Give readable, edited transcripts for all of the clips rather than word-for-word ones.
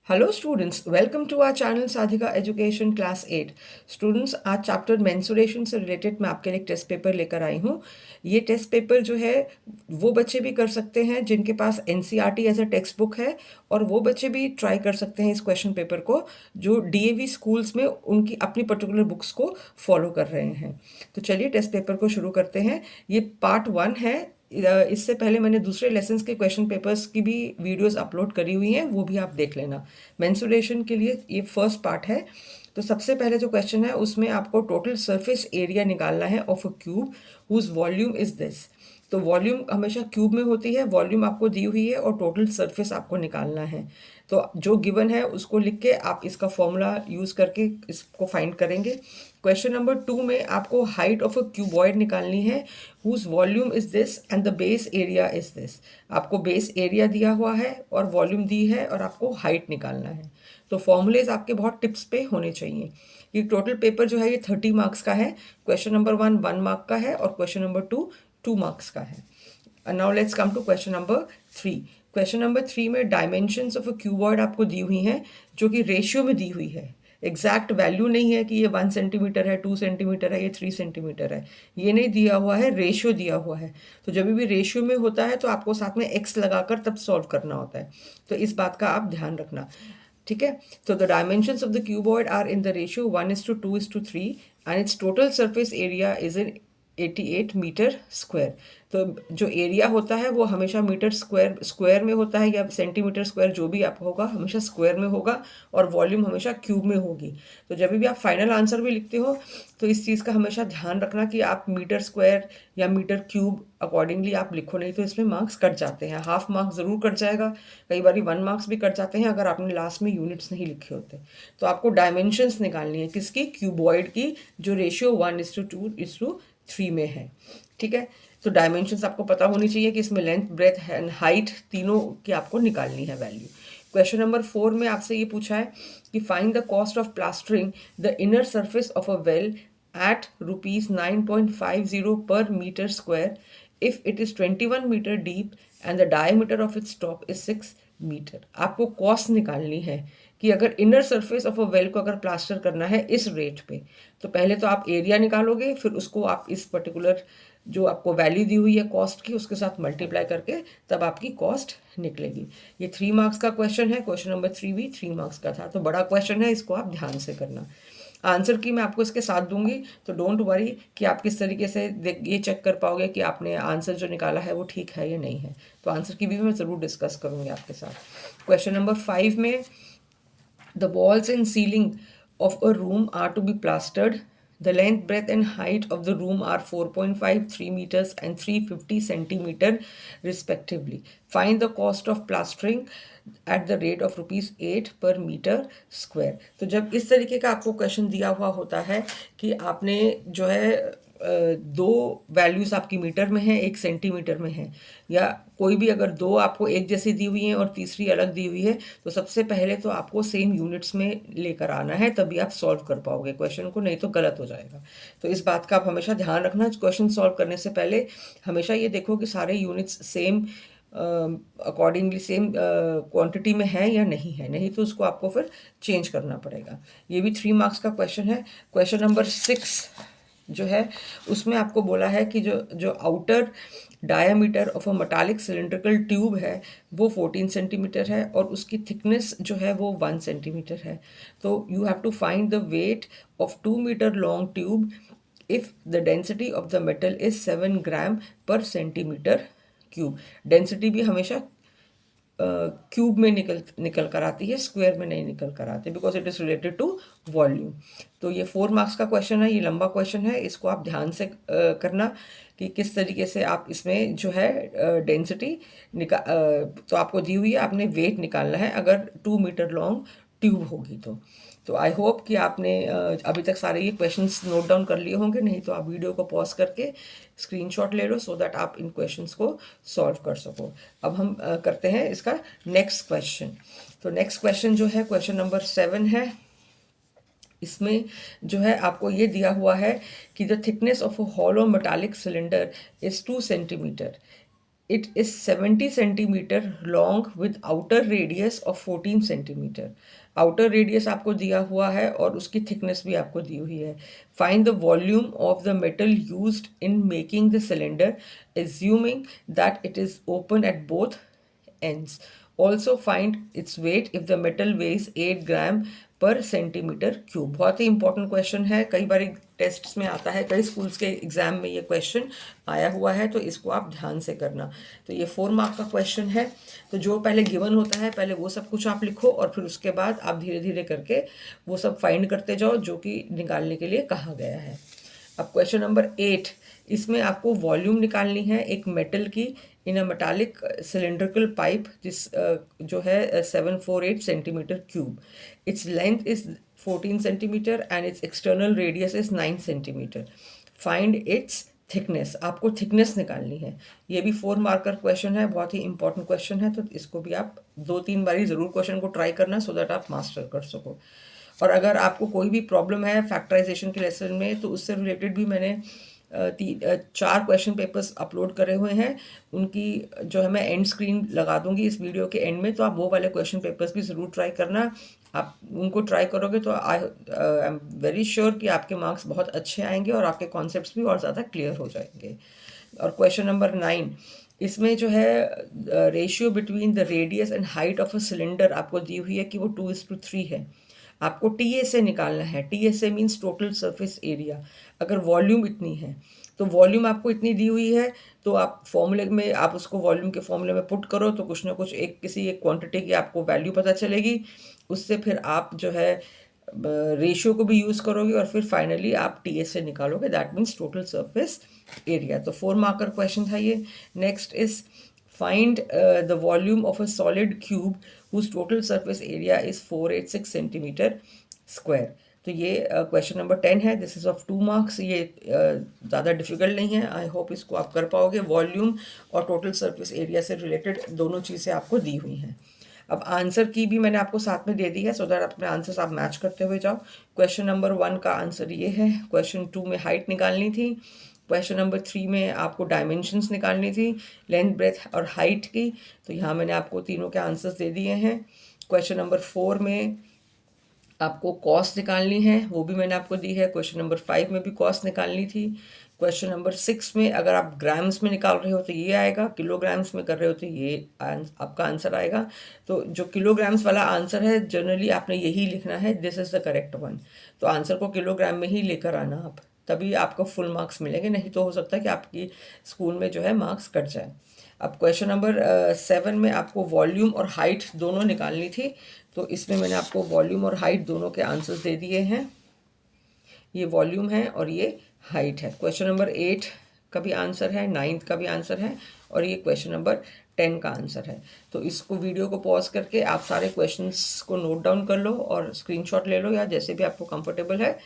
Hello students, welcome to our channel Sadhika education class 8। Students, आज chapter mensuration से related मैं आपके लिए एक टेस्ट पेपर लेकर आई हूँ। ये टेस्ट पेपर जो है वो बच्चे भी कर सकते हैं जिनके पास NCERT as a textbook है, और वो बच्चे भी ट्राई कर सकते हैं इस क्वेश्चन पेपर को जो डीएवी स्कूल्स में उनकी अपनी पर्टिकुलर बुक्स को फॉलो कर रहे हैं। तो चलिए टेस्ट पेपर को शुरू करते हैं। ये पार्ट 1 है। इससे पहले मैंने दूसरे लेसन्स के क्वेश्चन पेपर्स की भी वीडियोस अपलोड करी हुई हैं, वो भी आप देख लेना। मेंसुरेशन के लिए ये फर्स्ट पार्ट है। तो सबसे पहले जो क्वेश्चन है उसमें आपको टोटल सरफेस एरिया निकालना है of a cube whose volume is this. तो वॉल्यूम हमेशा क्यूब में होती है, वॉल्यूम आपको दी हुई है और टोटल सरफेस आपको निकालना है। तो जो गिवन है उसको लिख के आप इसका फॉर्मूला यूज़ करके इसको फाइंड करेंगे। क्वेश्चन नंबर 2 में आपको हाइट ऑफ अ क्यूबॉइड निकालनी है whose volume is this and the base area is this. आपको बेस एरिया दिया हुआ है और वॉल्यूम दी है और आपको हाइट निकालना है। तो फॉर्मूलेज आपके बहुत टिप्स पे होने चाहिए। ये टोटल पेपर जो है ये 30 मार्क्स का है। क्वेश्चन नंबर 1 मार्क का है और क्वेश्चन नंबर 2 मार्क्स का है। Now let's come to question number 3। Question number 3 में डायमेंशंस ऑफ अ क्यूबॉइड आपको दी हुई हैं जो कि रेशियो में दी हुई है। एग्जैक्ट वैल्यू नहीं है कि ये 1 सेंटीमीटर है, 2 सेंटीमीटर है, ये 3 सेंटीमीटर है। ये नहीं दिया हुआ है, रेशियो दिया हुआ है। तो जब भी रेशियो में होता है तो आपको साथ में एक्स लगाकर तब सॉल्व करना होता है। तो इस बात का आप ध्यान रखना। ठीक है। तो the dimensions of the cuboid are in the ratio 1:2:3 and it's total surface area is in 88 metre square. तो जो एरिया होता है वो हमेशा मीटर स्क्वायर में होता है, या सेंटीमीटर स्क्वायर जो भी आप होगा हमेशा स्क्वायर में होगा, और वॉल्यूम हमेशा क्यूब में होगी। तो जब भी आप फाइनल आंसर भी लिखते हो तो इस चीज़ का हमेशा ध्यान रखना कि आप मीटर स्क्वायर या मीटर क्यूब अकॉर्डिंगली आप लिखो, नहीं तो इसमें मार्क्स कट जाते हैं। हाफ मार्क्स ज़रूर कट जाएगा, कई बार 1 मार्क्स भी कट जाते हैं अगर आपने लास्ट में यूनिट्स नहीं लिखे होते। तो आपको डायमेंशंस निकालनी है किसकी, क्यूबॉइड की, जो रेशियो 1:2:3 में है। ठीक है। तो डायमेंशंस आपको पता होनी चाहिए कि इसमें लेंथ, ब्रेथ एंड हाइट तीनों की आपको निकालनी है वैल्यू। क्वेश्चन नंबर 4 में आपसे ये पूछा है कि find the cost of plastering the inner surface of a well at ₹9.50 per meter square if it is 21 meter deep and the diameter of its top is 6 metre. आपको cost निकालनी है कि अगर inner surface of a well को अगर plaster करना है इस रेट पे, तो पहले तो आप एरिया निकालोगे, फिर उसको आप इस पर्टिकुलर जो आपको वैल्यू दी हुई है कॉस्ट की उसके साथ मल्टीप्लाई करके तब आपकी कॉस्ट निकलेगी। ये 3 मार्क्स का क्वेश्चन है। क्वेश्चन नंबर 3 भी 3 मार्क्स का था, तो बड़ा क्वेश्चन है, इसको आप ध्यान से करना। आंसर की मैं आपको इसके साथ दूंगी, तो डोंट वरी कि आप किस तरीके से ये चेक कर पाओगे कि आपने आंसर जो निकाला है वो ठीक है या नहीं है। तो आंसर की भी मैं ज़रूर डिस्कस करूंगी आपके साथ। क्वेश्चन नंबर 5 में the walls and ceiling of a room are to be plastered. The length, breadth, and height of the room are 4.5, 3 meters, and 350 centimeter, respectively. Find the cost of plastering at the rate of ₹8 per meter square. तो जब इस तरीके का आपको question दिया हुआ होता है कि आपने जो है दो वैल्यूज़ आपकी मीटर में है, एक सेंटीमीटर में है, या कोई भी अगर दो आपको एक जैसी दी हुई हैं और तीसरी अलग दी हुई है, तो सबसे पहले तो आपको सेम यूनिट्स में लेकर आना है, तभी आप सॉल्व कर पाओगे क्वेश्चन को, नहीं तो गलत हो जाएगा। तो इस बात का आप हमेशा ध्यान रखना। क्वेश्चन सॉल्व करने से पहले हमेशा ये देखो कि सारे units same accordingly same quantity में है या नहीं है, नहीं तो उसको आपको फिर चेंज करना पड़ेगा। ये भी 3 मार्क्स का क्वेश्चन है। क्वेश्चन नंबर 6 जो है उसमें आपको बोला है कि जो जो outer diameter of a metallic cylindrical tube है वो 14 सेंटीमीटर है और उसकी थिकनेस जो है वो 1 सेंटीमीटर है। तो you have to find the weight of 2 metre long tube if the density of the metal is 7 gram per centimetre cube. Density भी हमेशा क्यूब में निकल कर आती है, स्क्वायर में नहीं निकल कर आती, because it is related to volume. तो ये 4 मार्क्स का क्वेश्चन है, ये लंबा क्वेश्चन है, इसको आप ध्यान से करना कि किस तरीके से आप इसमें जो है डेंसिटी तो आपको दी हुई है, आपने वेट निकालना है अगर 2 मीटर लॉन्ग ट्यूब होगी तो आई होप कि आपने अभी तक सारे ये क्वेश्चंस नोट डाउन कर लिए होंगे, नहीं तो आप वीडियो को पॉज करके स्क्रीनशॉट ले लो सो दैट आप इन क्वेश्चंस को सॉल्व कर सको। अब हम करते हैं इसका नेक्स्ट क्वेश्चन। तो नेक्स्ट क्वेश्चन जो है क्वेश्चन नंबर 7 है। इसमें जो है आपको ये दिया हुआ है कि the thickness of a hollow metallic cylinder is 2 centimetre It is 70 centimeter long with outer radius of 14 centimeter. Outer radius आपको दिया हुआ है और उसकी थिकनेस भी आपको दी हुई है. Find the volume of the metal used in making the cylinder assuming that it is open at both ends. Also find its weight if the metal weighs 8 gram per centimetre cube. बहुत ही important question है, कई बार tests में आता है, कई schools के exam में ये क्वेश्चन आया हुआ है, तो इसको आप ध्यान से करना. तो ये 4 मार्क का क्वेश्चन है. तो जो पहले गिवन होता है पहले वो सब कुछ आप लिखो और फिर उसके बाद आप धीरे धीरे करके वो सब फाइंड करते जाओ जो कि निकालने के लिए कहा गया है. अब क्वेश्चन नंबर 8, इसमें आपको वॉल्यूम निकालनी है एक मेटल की इन अ मेटालिक सिलेंड्रिकल पाइप जिस जो है 748 centimetre cube. Its length is 14 centimetre and it's external radius is 9 centimetre. Find its thickness. आपको थिकनेस निकालनी है. ये भी 4 मार्कर क्वेश्चन है, बहुत ही इंपॉर्टेंट क्वेश्चन है, तो इसको भी आप 2-3 बारी ज़रूर क्वेश्चन को ट्राई करना सो दैट आप मास्टर कर सको. और अगर आपको कोई भी प्रॉब्लम है फैक्टराइजेशन के लेसन में तो उससे रिलेटेड भी मैंने 4 क्वेश्चन पेपर्स अपलोड करे हुए हैं. उनकी जो है मैं एंड स्क्रीन लगा दूंगी इस वीडियो के एंड में, तो आप वो वाले क्वेश्चन पेपर्स भी ज़रूर ट्राई करना. आप उनको ट्राई करोगे तो आई एम वेरी श्योर कि आपके मार्क्स बहुत अच्छे आएंगे और आपके कॉन्सेप्ट्स भी और ज़्यादा क्लियर हो जाएंगे. और क्वेश्चन नंबर 9, इसमें जो है ratio between the radius and height of a cylinder आपको दी हुई है कि वो 2:3 है. आपको टीएसए निकालना है. TSA means total surface area. अगर वॉल्यूम इतनी है तो वॉल्यूम आपको इतनी दी हुई है तो आप फॉर्मूले में आप उसको वॉल्यूम के फॉर्मूले में पुट करो तो कुछ ना कुछ किसी एक क्वांटिटी की आपको वैल्यू पता चलेगी. उससे फिर आप जो है रेशियो को भी यूज़ करोगे और फिर फाइनली आप टीएसए निकालोगे. That means total surface area. तो 4 मार्कर क्वेश्चन था ये. Next is find the volume of a solid cube whose total surface area is 486 centimeter square. तो ये क्वेश्चन नंबर 10 है. This is of 2 marks. ये ज़्यादा डिफिकल्ट नहीं है. आई होप इसको आप कर पाओगे. वॉल्यूम और टोटल सरफेस एरिया से रिलेटेड दोनों चीज़ें आपको दी हुई हैं. अब आंसर की भी मैंने आपको साथ में दे दी है सो दैट अपने आंसर्स आप मैच करते हुए जाओ. क्वेश्चन नंबर 1 का आंसर ये है. क्वेश्चन 2 में हाइट निकालनी थी. क्वेश्चन नंबर 3 में आपको डायमेंशंस निकालनी थी लेंथ ब्रेथ और हाइट की. तो यहाँ मैंने आपको तीनों के आंसर्स दे दिए हैं. क्वेश्चन नंबर 4 में आपको कॉस्ट निकालनी है, वो भी मैंने आपको दी है. क्वेश्चन नंबर 5 में भी कॉस्ट निकालनी थी. क्वेश्चन नंबर 6 में अगर आप ग्राम्स में निकाल रहे हो तो ये आएगा, किलोग्राम्स में कर रहे हो तो ये आपका आंसर आएगा. तो जो किलोग्राम्स वाला आंसर है जनरली आपने यही लिखना है, this is the correct one. तो आंसर को किलोग्राम में ही लेकर आना आप, तभी आपको फुल मार्क्स मिलेंगे. नहीं तो हो सकता है कि आपकी स्कूल में जो है मार्क्स कट जाए. अब क्वेश्चन नंबर 7 में आपको वॉल्यूम और हाइट दोनों निकालनी थी. तो इसमें मैंने आपको वॉल्यूम और हाइट दोनों के आंसर्स दे दिए हैं. ये वॉल्यूम है और ये हाइट है. क्वेश्चन नंबर 8 का भी आंसर है, 9th का भी आंसर है और ये क्वेश्चन नंबर 10 का आंसर है. तो इसको वीडियो को पॉज करके आप सारे क्वेश्चंस को नोट डाउन कर लो और स्क्रीनशॉट ले लो या जैसे भी आपको कंफर्टेबल है.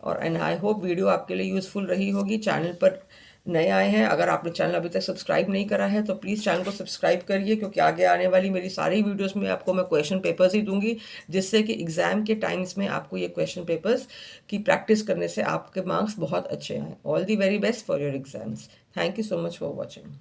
और एंड आई होप वीडियो आपके लिए यूज़फुल रही होगी. चैनल पर नए आए हैं, अगर आपने चैनल अभी तक सब्सक्राइब नहीं करा है तो प्लीज़ चैनल को सब्सक्राइब करिए, क्योंकि आगे आने वाली मेरी सारी वीडियोस में आपको मैं क्वेश्चन पेपर्स ही दूंगी, जिससे कि एग्ज़ाम के टाइम्स में आपको ये क्वेश्चन पेपर्स की प्रैक्टिस करने से आपके मार्क्स बहुत अच्छे आएँ. All the very best for your exams. Thank you so much for watching.